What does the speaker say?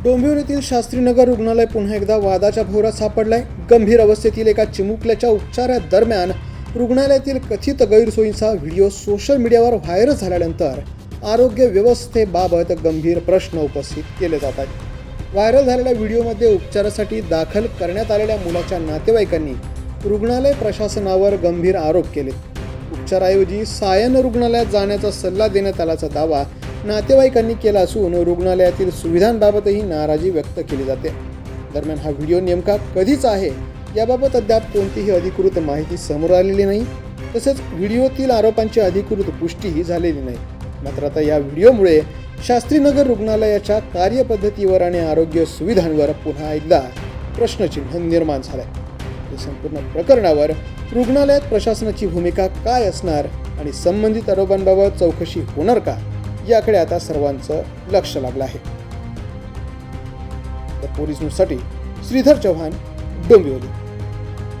डोंबिवलीतील शास्त्रीनगर रुग्णालय पुन्हा एकदा वादाच्या भोवऱ्यात सापडलाय. गंभीर अवस्थेतील एका चिमुकल्याच्या उपचारादरम्यान रुग्णालयातील कथित गैरसोयींचा व्हिडिओ सोशल मीडियावर व्हायरल झाल्यानंतर आरोग्य व्यवस्थेबाबत गंभीर प्रश्न उपस्थित केले जात आहेत. व्हायरल झालेल्या व्हिडिओमध्ये उपचारासाठी दाखल करण्यात आलेल्या मुलाच्या नातेवाईकांनी रुग्णालय प्रशासनावर गंभीर आरोप केले. उपचाराऐवजी सायन रुग्णालयात जाण्याचा सल्ला देण्यात आल्याचा दावा नातेवाईकांनी केला असून रुग्णालयातील सुविधांबाबतही नाराजी व्यक्त केली जाते. दरम्यान हा व्हिडिओ नेमका कधीचा आहे याबाबत अद्याप कोणतीही अधिकृत माहिती समोर आलेली नाही. तसेच व्हिडिओतील आरोपांची अधिकृत पुष्टीही झालेली नाही. मात्र आता या व्हिडिओमुळे शास्त्रीनगर रुग्णालयाच्या कार्यपद्धतीवर आणि आरोग्य सुविधांवर पुन्हा एकदा प्रश्नचिन्ह निर्माण झालंय. या संपूर्ण प्रकरणावर रुग्णालयात प्रशासनाची भूमिका काय असणार आणि संबंधित आरोपांबाबत चौकशी होणार का याकडे आता सर्वांचं लक्ष लागलं आहे. तर पोलीस न्यूजसाठी श्रीधर चव्हाण, डोंबिवली.